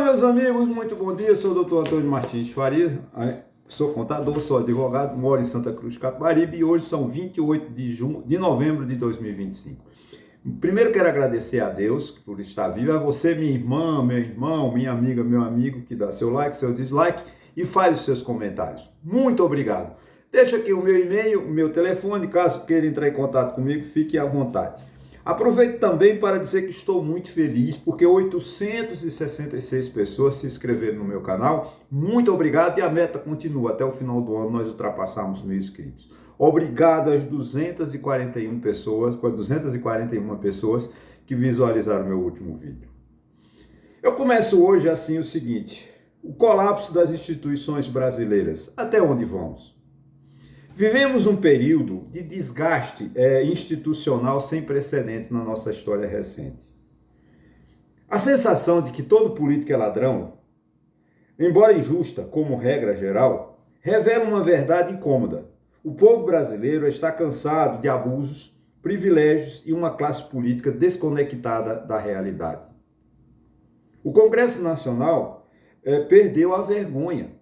Meus amigos, muito bom dia. Eu sou o doutor Antônio Martins Farias, sou contador, sou advogado, moro em Santa Cruz, Capibaribe, e hoje são 28 de novembro de 2025. Primeiro quero agradecer a Deus por estar vivo, a você, minha irmã, meu irmão, minha amiga, meu amigo, que dá seu like, seu dislike e faz os seus comentários. Muito obrigado. Deixa aqui o meu e-mail, o meu telefone, caso queira entrar em contato comigo, fique à vontade. Aproveito também para dizer que estou muito feliz porque 866 pessoas se inscreveram no meu canal. Muito obrigado e a meta continua. Até o final do ano nós ultrapassamos 1.000 inscritos. Obrigado às 241 pessoas que visualizaram meu último vídeo. Eu começo hoje assim o seguinte: o colapso das instituições brasileiras. Até onde vamos? Vivemos um período de desgaste institucional sem precedente na nossa história recente. A sensação de que todo político é ladrão, embora injusta como regra geral, revela uma verdade incômoda. O povo brasileiro está cansado de abusos, privilégios e uma classe política desconectada da realidade. O Congresso Nacional perdeu a vergonha.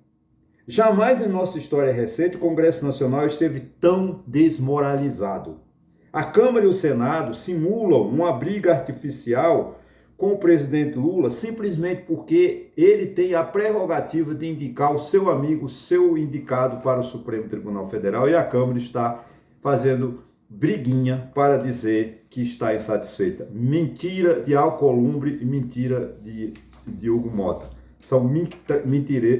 Jamais em nossa história recente o Congresso Nacional esteve tão desmoralizado. A Câmara e o Senado simulam uma briga artificial com o presidente Lula simplesmente porque ele tem a prerrogativa de indicar o seu amigo, seu indicado para o Supremo Tribunal Federal, e a Câmara está fazendo briguinha para dizer que está insatisfeita. Mentira de Alcolumbre e mentira de Hugo Mota. São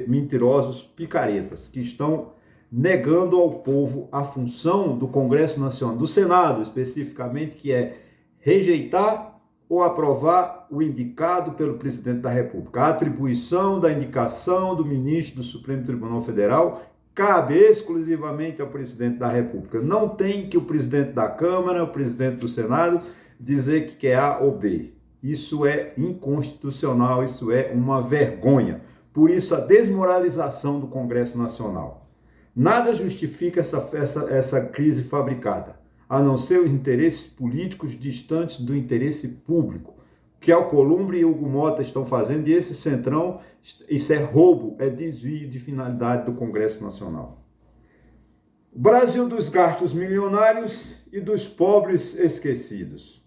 mentirosos picaretas que estão negando ao povo a função do Congresso Nacional, do Senado especificamente, que é rejeitar ou aprovar o indicado pelo presidente da República. A atribuição da indicação do ministro do Supremo Tribunal Federal cabe exclusivamente ao presidente da República. Não tem que o presidente da Câmara, o presidente do Senado dizer que quer A ou B. Isso é inconstitucional, isso é uma vergonha. Por isso, a desmoralização do Congresso Nacional. Nada justifica essa crise fabricada, a não ser os interesses políticos distantes do interesse público, que Alcolumbre e Hugo Mota estão fazendo, e esse centrão, isso é roubo, é desvio de finalidade do Congresso Nacional. O Brasil dos gastos milionários e dos pobres esquecidos.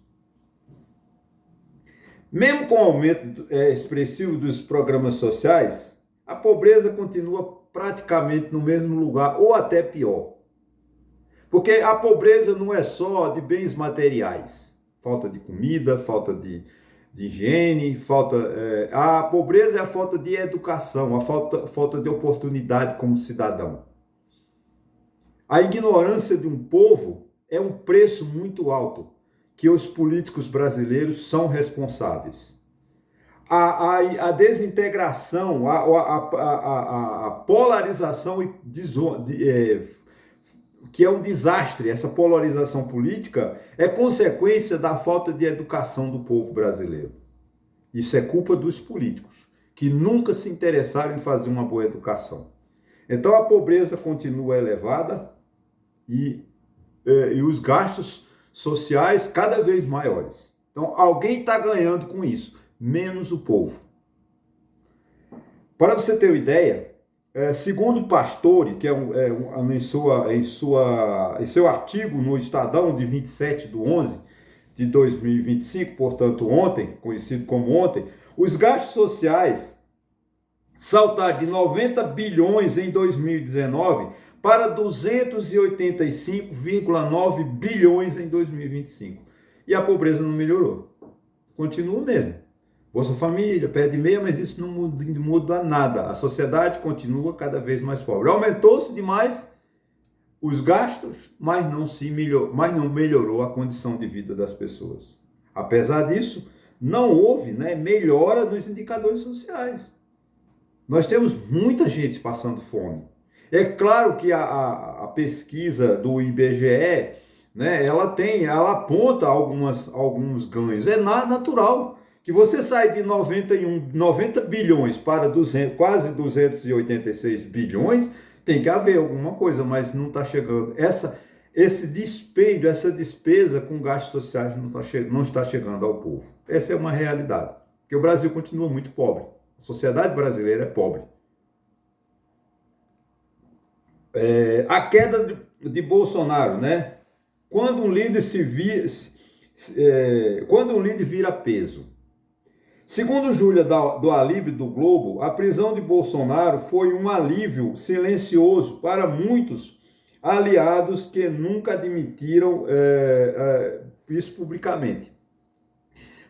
Mesmo com o aumento expressivo dos programas sociais, a pobreza continua praticamente no mesmo lugar, ou até pior. Porque a pobreza não é só de bens materiais, falta de comida, falta de higiene, a pobreza é a falta de educação, a falta de oportunidade como cidadão. A ignorância de um povo é um preço muito alto que os políticos brasileiros são responsáveis. A desintegração, a polarização, que é um desastre, essa polarização política, é consequência da falta de educação do povo brasileiro. Isso é culpa dos políticos, que nunca se interessaram em fazer uma boa educação. Então a pobreza continua elevada e os gastos sociais cada vez maiores. Então, alguém está ganhando com isso, menos o povo. Para você ter uma ideia, segundo Pastore, que em seu artigo no Estadão de 27/11/2025, portanto ontem, conhecido como ontem, os gastos sociais saltaram de 90 bilhões em 2019 para 285,9 bilhões em 2025. E a pobreza não melhorou. Continua mesmo. Bolsa Família, pé de meia, mas isso não muda nada. A sociedade continua cada vez mais pobre. Aumentou-se demais os gastos, mas não melhorou a condição de vida das pessoas. Apesar disso, não houve melhora nos indicadores sociais. Nós temos muita gente passando fome. É claro que a pesquisa do IBGE, ela aponta alguns ganhos. É natural que você sai de 90 bilhões para quase 286 bilhões, tem que haver alguma coisa, mas não está chegando. Esse despeido, essa despesa com gastos sociais não está chegando ao povo. Essa é uma realidade, porque o Brasil continua muito pobre. A sociedade brasileira é pobre. A queda de Bolsonaro, né? Quando um líder quando um líder vira peso. Segundo Júlia do Alíbio do Globo, a prisão de Bolsonaro foi um alívio silencioso para muitos aliados que nunca admitiram isso publicamente.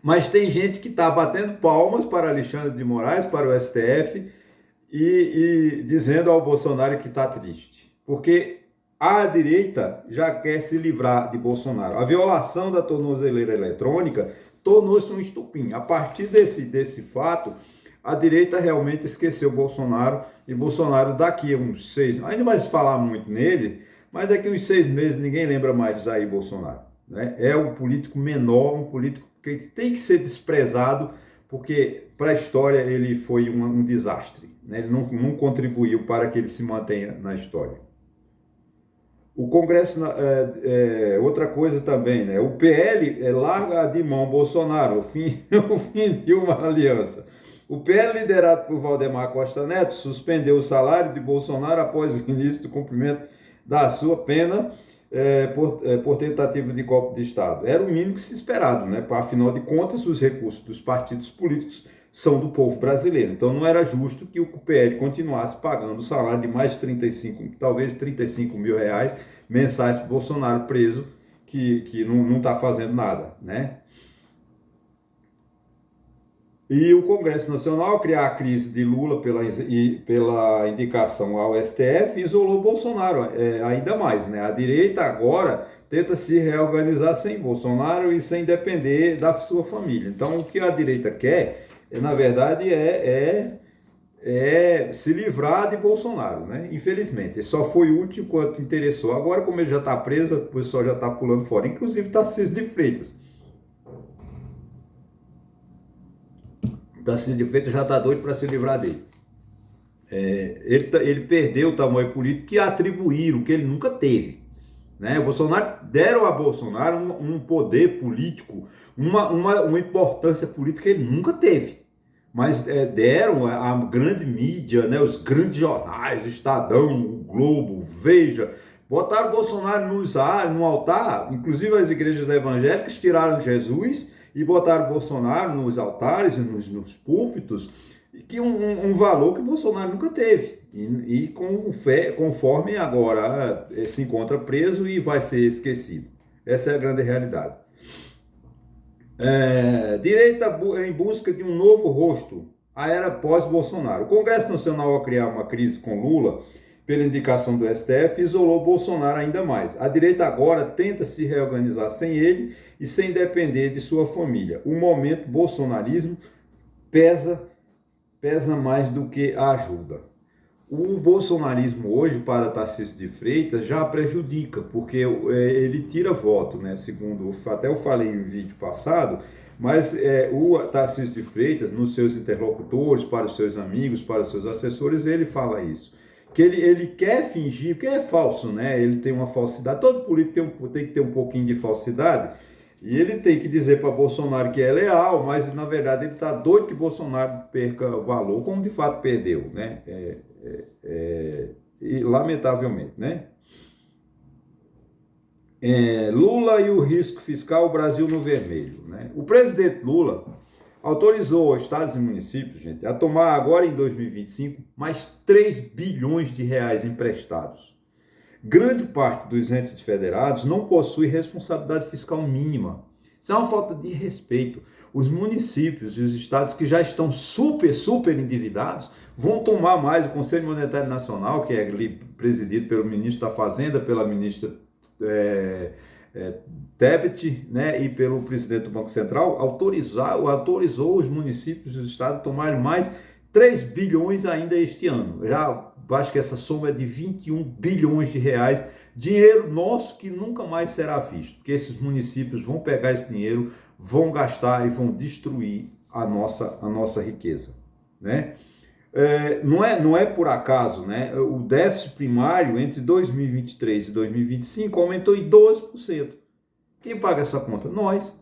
Mas tem gente que está batendo palmas para Alexandre de Moraes, para o STF, e dizendo ao Bolsonaro que está triste. Porque a direita já quer se livrar de Bolsonaro. A violação da tornozeleira eletrônica tornou-se um estupim. A partir desse fato, a direita realmente esqueceu Bolsonaro, e Bolsonaro daqui a uns 6... Ainda vai se falar muito nele, mas daqui a uns 6 meses ninguém lembra mais de Jair Bolsonaro, né? É um político menor, um político que tem que ser desprezado, porque para a história ele foi um desastre, né? Ele não contribuiu para que ele se mantenha na história. O Congresso, outra coisa também, né? O PL larga de mão Bolsonaro, o fim de uma aliança. O PL, liderado por Valdemar Costa Neto, suspendeu o salário de Bolsonaro após o início do cumprimento da sua pena por tentativa de golpe de Estado. Era o mínimo que se esperava, né? Afinal de contas, os recursos dos partidos políticos são do povo brasileiro. Então não era justo que o PL continuasse pagando o salário de mais de 35 mil reais mensais para o Bolsonaro preso, que não está fazendo nada, né? E o Congresso Nacional, ao criar a crise de Lula pela indicação ao STF, isolou Bolsonaro ainda mais, né? A direita agora tenta se reorganizar sem Bolsonaro e sem depender da sua família. Então, o que a direita quer, na verdade, é se livrar de Bolsonaro, né? Infelizmente, ele só foi útil quanto interessou. Agora, como ele já está preso, o pessoal já está pulando fora, inclusive Tarcísio de Freitas. Tarcísio de Freitas já está doido para se livrar dele. Ele perdeu o tamanho político que atribuíram, que ele nunca teve, né? O Bolsonaro, deram a Bolsonaro um poder político, uma importância política que ele nunca teve. Mas deram a grande mídia, né, os grandes jornais, o Estadão, o Globo, Veja, botaram o Bolsonaro no altar, inclusive as igrejas evangélicas tiraram Jesus e botaram o Bolsonaro nos altares, nos púlpitos, que um valor que o Bolsonaro nunca teve. E conforme agora se encontra preso e vai ser esquecido. Essa é a grande realidade. Direita em busca de um novo rosto, a era pós-Bolsonaro. O Congresso Nacional, ao criar uma crise com Lula, pela indicação do STF, isolou Bolsonaro ainda mais. A direita agora tenta se reorganizar sem ele e sem depender de sua família. O momento bolsonarismo pesa mais do que ajuda. O bolsonarismo hoje, para Tarcísio de Freitas, já prejudica, porque ele tira voto, né? Segundo, até eu falei em vídeo passado, mas o Tarcísio de Freitas, nos seus interlocutores, para os seus amigos, para os seus assessores, ele fala isso. Que ele quer fingir, porque é falso, né? Ele tem uma falsidade, todo político tem que ter um pouquinho de falsidade, e ele tem que dizer para Bolsonaro que é leal, mas na verdade ele está doido que Bolsonaro perca valor, como de fato perdeu, né? E lamentavelmente, né? Lula e o risco fiscal, o Brasil no vermelho, né? O presidente Lula autorizou os estados e municípios, gente, a tomar agora em 2025 mais 3 bilhões de reais emprestados. Grande parte dos entes federados não possui responsabilidade fiscal mínima. Isso é uma falta de respeito. Os municípios e os estados que já estão super endividados vão tomar mais. O Conselho Monetário Nacional, que é presidido pelo ministro da Fazenda, pela ministra Tebet, né, e pelo presidente do Banco Central, autorizou os municípios e os estados a tomarem mais 3 bilhões ainda este ano. Já acho que essa soma é de 21 bilhões de reais, dinheiro nosso que nunca mais será visto, porque esses municípios vão pegar esse dinheiro, vão gastar e vão destruir a nossa riqueza, né? Não é por acaso, né? O déficit primário entre 2023 e 2025 aumentou em 12%. Quem paga essa conta? Nós.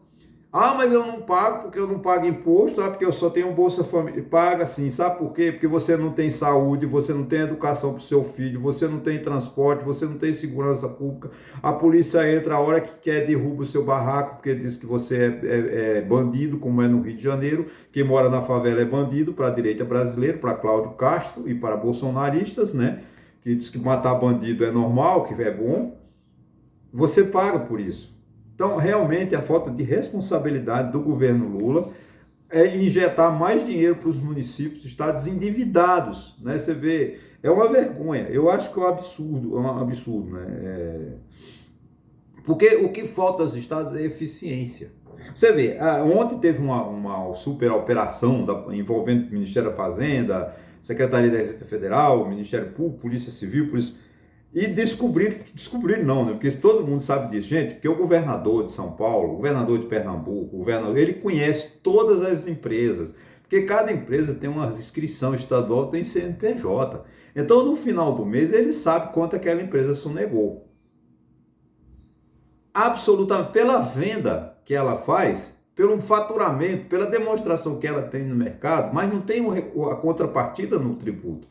Ah, mas eu não pago porque eu não pago imposto, porque eu só tenho Bolsa Família. Paga sim, sabe por quê? Porque você não tem saúde, você não tem educação para o seu filho, você não tem transporte, você não tem segurança pública. A polícia entra a hora que quer, derruba o seu barraco, porque diz que você é bandido, como é no Rio de Janeiro. Quem mora na favela é bandido para a direita brasileira, para Cláudio Castro e para bolsonaristas, né? Que diz que matar bandido é normal, que é bom. Você paga por isso. Então, realmente, a falta de responsabilidade do governo Lula é injetar mais dinheiro para os municípios, estados endividados, né? Você vê, é uma vergonha. Eu acho que é um absurdo, né? Porque o que falta aos estados é eficiência. Você vê, ontem teve uma super operação envolvendo o Ministério da Fazenda, Secretaria da Receita Federal, Ministério Público, Polícia Civil, e descobriram não, né? Porque todo mundo sabe disso, gente, porque o governador de São Paulo, o governador de Pernambuco, ele conhece todas as empresas, porque cada empresa tem uma inscrição estadual, tem CNPJ. Então, no final do mês, ele sabe quanto aquela empresa sonegou. Absolutamente, pela venda que ela faz, pelo faturamento, pela demonstração que ela tem no mercado, mas não tem a contrapartida no tributo.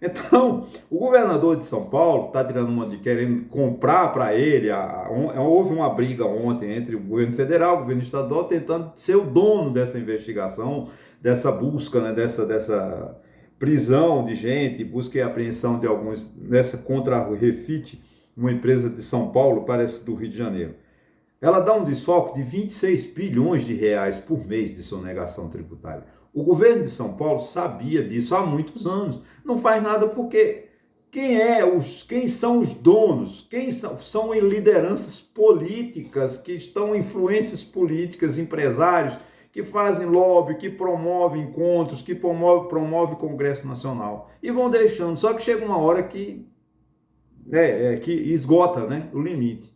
Então, o governador de São Paulo está tirando uma de querendo comprar para ele. Houve uma briga ontem entre o governo federal e o governo estadual tentando ser o dono dessa investigação, dessa busca, né, dessa prisão de gente, busca e apreensão de alguns, nessa contra a Refit, uma empresa de São Paulo, parece do Rio de Janeiro. Ela dá um desfalque de 26 bilhões de reais por mês de sonegação tributária. O governo de São Paulo sabia disso há muitos anos. Não faz nada porque quem são os donos? Quem são lideranças políticas que estão influências políticas, empresários que fazem lobby, que promovem encontros, que promove Congresso Nacional e vão deixando. Só que chega uma hora que esgota, né, o limite.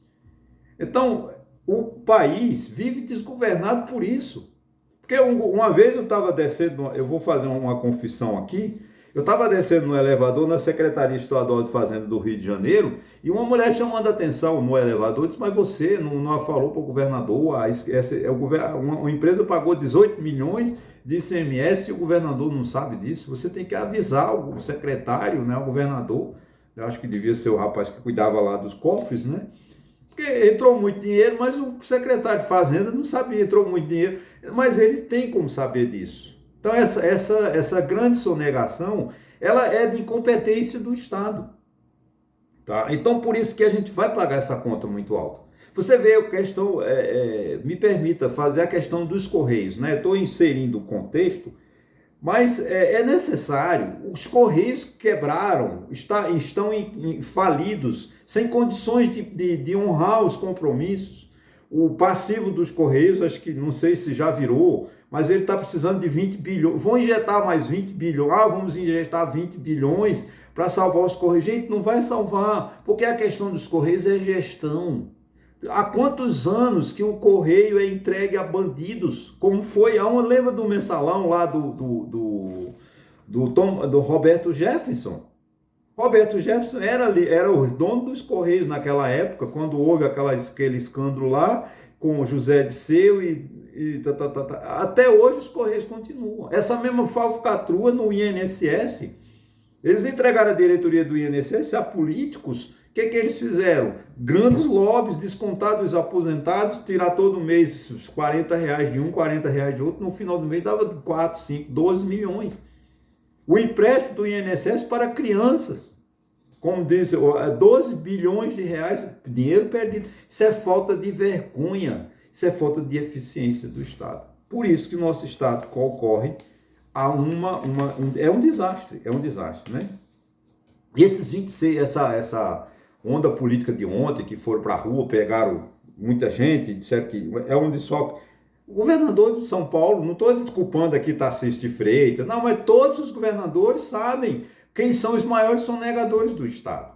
Então, o país vive desgovernado por isso. Porque uma vez eu estava descendo, eu vou fazer uma confissão aqui, eu estava descendo no elevador na Secretaria Estadual de Fazenda do Rio de Janeiro e uma mulher chamando a atenção no elevador, disse, mas você não falou para o governador, uma empresa pagou 18 milhões de ICMS e o governador não sabe disso, você tem que avisar o secretário, né, o governador, eu acho que devia ser o rapaz que cuidava lá dos cofres, né? Porque entrou muito dinheiro, mas o secretário de Fazenda não sabia, entrou muito dinheiro, mas ele tem como saber disso. Então essa grande sonegação, ela é de incompetência do Estado. Tá? Então por isso que a gente vai pagar essa conta muito alta. Você vê a questão, me permita fazer a questão dos Correios, né? Estou inserindo o contexto, mas é necessário. Os Correios quebraram, estão falidos, sem condições de honrar os compromissos. O passivo dos Correios, acho que não sei se já virou, mas ele está precisando de 20 bilhões. Vão injetar mais 20 bilhões. Vamos injetar 20 bilhões para salvar os Correios. Gente, não vai salvar, porque a questão dos Correios é gestão. Há quantos anos que o Correio é entregue a bandidos? Como foi? Lembra do mensalão lá do Roberto Jefferson? Roberto Jefferson era o dono dos Correios naquela época, quando houve aquele escândalo lá com o José Disseu até hoje os Correios continuam. Essa mesma falcatrua no INSS, eles entregaram a diretoria do INSS a políticos. O que eles fizeram? Grandes lobbies, descontar dos aposentados, tirar todo mês 40 reais de um, 40 reais de outro, no final do mês dava 4, 5, 12 milhões. O empréstimo do INSS para crianças, como diz, 12 bilhões de reais, dinheiro perdido. Isso é falta de vergonha, isso é falta de eficiência do Estado. Por isso que o nosso Estado concorre a é um desastre, né? E esses 26, essa onda política de ontem, que foram para a rua, pegaram muita gente, disseram que é um desfalque. O governador de São Paulo, não estou desculpando aqui Tarcísio de Freitas, não, mas todos os governadores sabem quem são os maiores sonegadores do Estado.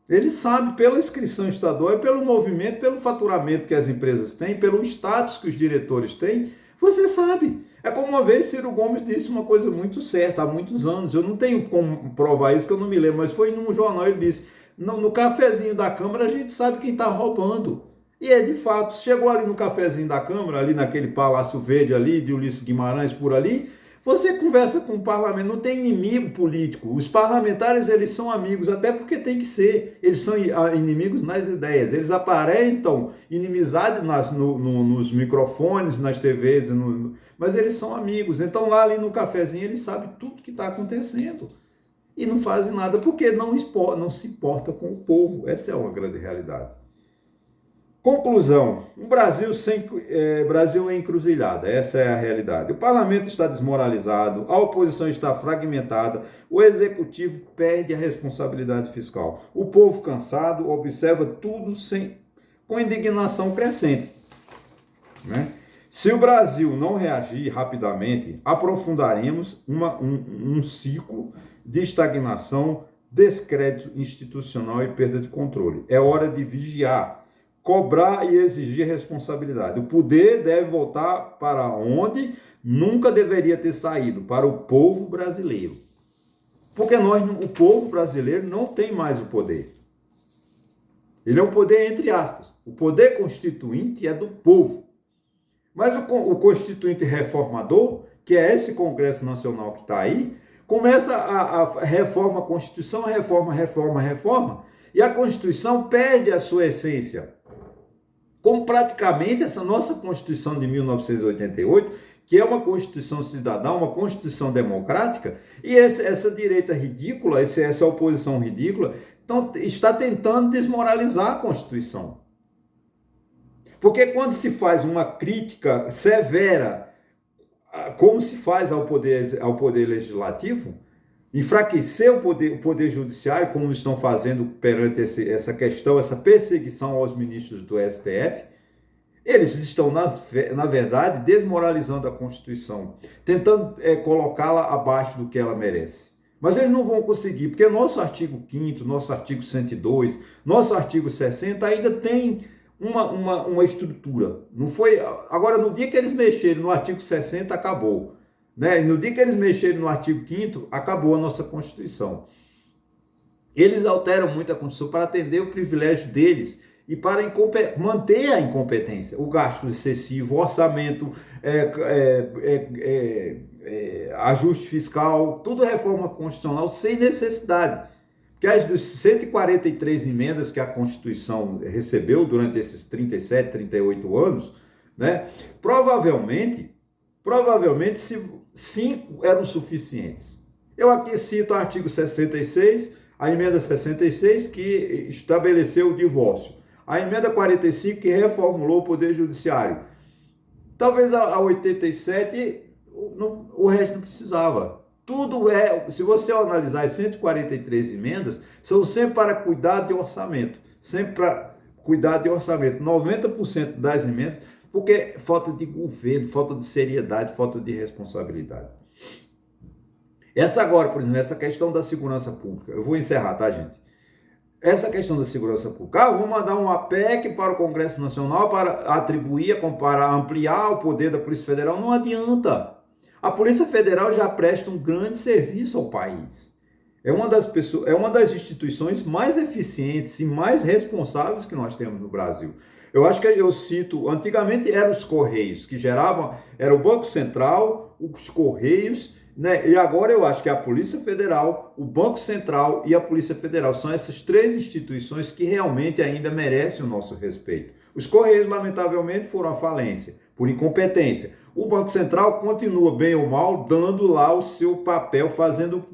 Eles sabem pela inscrição estadual, pelo movimento, pelo faturamento que as empresas têm, pelo status que os diretores têm, você sabe. É como uma vez Ciro Gomes disse uma coisa muito certa, há muitos anos, eu não tenho como provar isso, que eu não me lembro, mas foi num jornal, ele disse, no cafezinho da Câmara a gente sabe quem está roubando. E é de fato, chegou ali no cafezinho da Câmara, ali naquele Palácio Verde ali, de Ulisses Guimarães por ali, você conversa com o parlamento, não tem inimigo político. Os parlamentares, eles são amigos, até porque tem que ser. Eles são inimigos nas ideias. Eles aparentam inimizade nos microfones, nas TVs, mas eles são amigos. Então lá ali no cafezinho, eles sabem tudo que está acontecendo. E não fazem nada porque não se importa com o povo. Essa é uma grande realidade. Conclusão, um Brasil é encruzilhada, essa é a realidade. O parlamento está desmoralizado, a oposição está fragmentada, o executivo perde a responsabilidade fiscal. O povo cansado observa tudo com indignação crescente. Né? Se o Brasil não reagir rapidamente, aprofundaremos um ciclo de estagnação, descrédito institucional e perda de controle. É hora de vigiar, cobrar e exigir responsabilidade. O poder deve voltar para onde nunca deveria ter saído, para o povo brasileiro. Porque o povo brasileiro não tem mais o poder. Ele é um poder entre aspas. O poder constituinte é do povo. Mas o constituinte reformador, que é esse Congresso Nacional que está aí, começa a reforma a Constituição, reforma, e a Constituição perde a sua essência. Como praticamente essa nossa Constituição de 1988, que é uma Constituição cidadã, uma Constituição democrática, e essa direita ridícula, essa oposição ridícula, então, está tentando desmoralizar a Constituição. Porque quando se faz uma crítica severa, como se faz ao poder legislativo, enfraquecer o poder judiciário, como estão fazendo perante essa questão, essa perseguição aos ministros do STF, eles estão, na verdade, desmoralizando a Constituição, tentando colocá-la abaixo do que ela merece. Mas eles não vão conseguir, porque nosso artigo 5º, nosso artigo 102, nosso artigo 60 ainda tem uma estrutura. Não foi. Agora, no dia que eles mexerem no artigo 60, acabou. Né? No dia que eles mexerem no artigo 5º, acabou a nossa Constituição. Eles alteram muito a Constituição para atender o privilégio deles e para manter a incompetência, o gasto excessivo, o orçamento, ajuste fiscal, tudo reforma constitucional sem necessidade. Porque as dos 143 emendas que a Constituição recebeu durante esses 37, 38 anos, né, provavelmente 5 eram suficientes. Eu aqui cito o artigo 66, a emenda 66, que estabeleceu o divórcio. A emenda 45, que reformulou o Poder Judiciário. Talvez a 87, o resto não precisava. Tudo se você analisar as 143 emendas, são sempre para cuidar de orçamento. Sempre para cuidar de orçamento. 90% das emendas, porque falta de governo, falta de seriedade, falta de responsabilidade. Essa agora, por exemplo, essa questão da segurança pública. Eu vou encerrar, tá, gente? Essa questão da segurança pública. Eu vou mandar uma PEC para o Congresso Nacional para atribuir, para ampliar o poder da Polícia Federal. Não adianta. A Polícia Federal já presta um grande serviço ao país. É uma das instituições mais eficientes e mais responsáveis que nós temos no Brasil. Eu acho que eu cito, antigamente eram os Correios, que geravam, era o Banco Central, os Correios, né? E agora eu acho que a Polícia Federal, o Banco Central e a Polícia Federal são essas 3 instituições que realmente ainda merecem o nosso respeito. Os Correios, lamentavelmente, foram à falência, por incompetência. O Banco Central continua, bem ou mal, dando lá o seu papel, fazendo,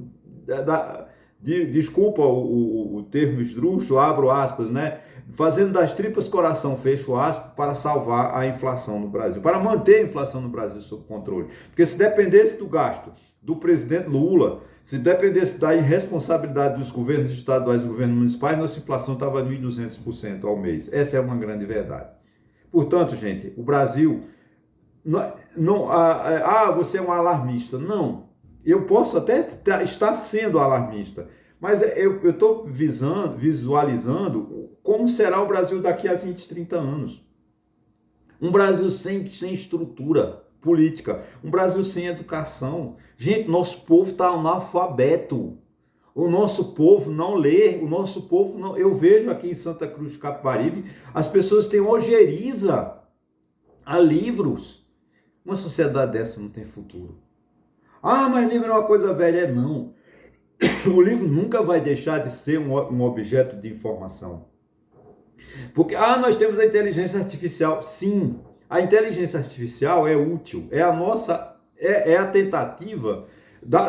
desculpa o termo esdrúxulo, abro aspas, né? Fazendo das tripas coração, fecho aspas, para salvar a inflação no Brasil, para manter a inflação no Brasil sob controle. Porque se dependesse do gasto do presidente Lula, se dependesse da irresponsabilidade dos governos estaduais e governos municipais, nossa inflação estava 1.200% ao mês. Essa é uma grande verdade. Portanto, gente, o Brasil... você é um alarmista. Não, eu posso até estar sendo alarmista, mas eu estou visualizando como será o Brasil daqui a 20, 30 anos. Um Brasil sem estrutura política, um Brasil sem educação. Gente, nosso povo está analfabeto. O nosso povo não lê, o nosso povo não... Eu vejo aqui em Santa Cruz de Capibaribe, as pessoas têm ojeriza a livros. Uma sociedade dessa não tem futuro. Ah, mas livro é uma coisa velha. Não. O livro nunca vai deixar de ser um objeto de informação. Porque, nós temos a inteligência artificial. Sim, a inteligência artificial é útil. É a nossa, é a tentativa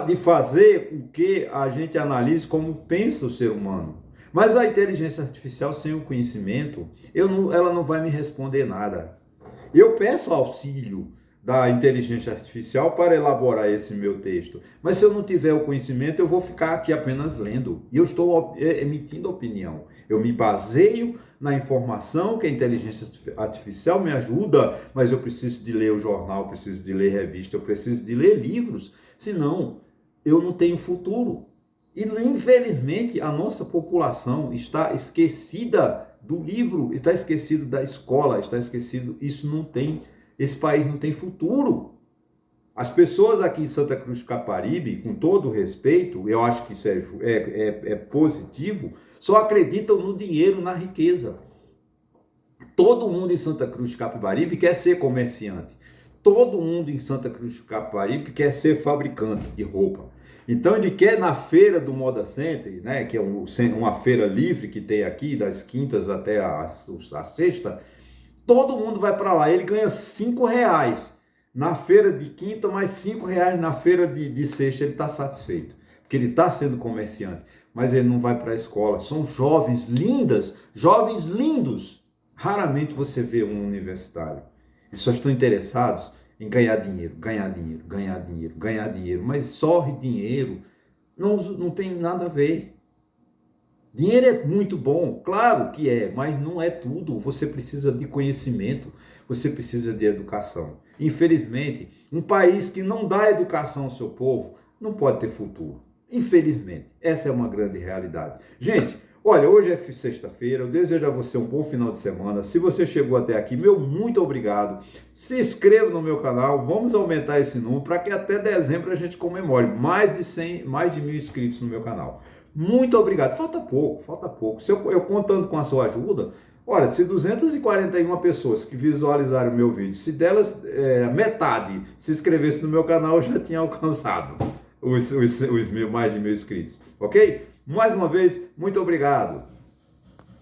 de fazer com que a gente analise como pensa o ser humano. Mas a inteligência artificial sem o conhecimento, ela não vai me responder nada. Eu peço auxílio da inteligência artificial para elaborar esse meu texto. Mas se eu não tiver o conhecimento, eu vou ficar aqui apenas lendo. E eu estou emitindo opinião. Eu me baseio na informação que a inteligência artificial me ajuda, mas eu preciso de ler o jornal, preciso de ler revista, eu preciso de ler livros. Senão, eu não tenho futuro. E, infelizmente, a nossa população está esquecida do livro, está esquecido da escola, está esquecido. Esse país não tem futuro. As pessoas aqui em Santa Cruz de Capibaribe, com todo respeito, eu acho que isso é positivo, só acreditam no dinheiro, na riqueza. Todo mundo em Santa Cruz de Capibaribe quer ser comerciante. Todo mundo em Santa Cruz de Capibaribe quer ser fabricante de roupa. Então ele quer na feira do Moda Center, né, que é uma feira livre que tem aqui, das quintas até a sexta, todo mundo vai para lá, ele ganha R$5 na feira de quinta, mais R$5 na feira de sexta, ele está satisfeito, porque ele está sendo comerciante, mas ele não vai para a escola. São jovens lindas, jovens lindos. Raramente você vê um universitário. Eles só estão interessados em ganhar dinheiro, ganhar dinheiro, ganhar dinheiro, ganhar dinheiro, mas só dinheiro não tem nada a ver. Dinheiro é muito bom, claro que é, mas não é tudo. Você precisa de conhecimento, você precisa de educação. Infelizmente, um país que não dá educação ao seu povo não pode ter futuro. Infelizmente, essa é uma grande realidade. Gente, olha, hoje é sexta-feira, eu desejo a você um bom final de semana. Se você chegou até aqui, meu muito obrigado. Se inscreva no meu canal, vamos aumentar esse número para que até dezembro a gente comemore mais de 1.000 inscritos no meu canal. Muito obrigado. Falta pouco. Se eu contando com a sua ajuda, olha, se 241 pessoas que visualizaram o meu vídeo, se delas metade se inscrevesse no meu canal, eu já tinha alcançado mais de 1.000 inscritos, ok? Mais uma vez, muito obrigado.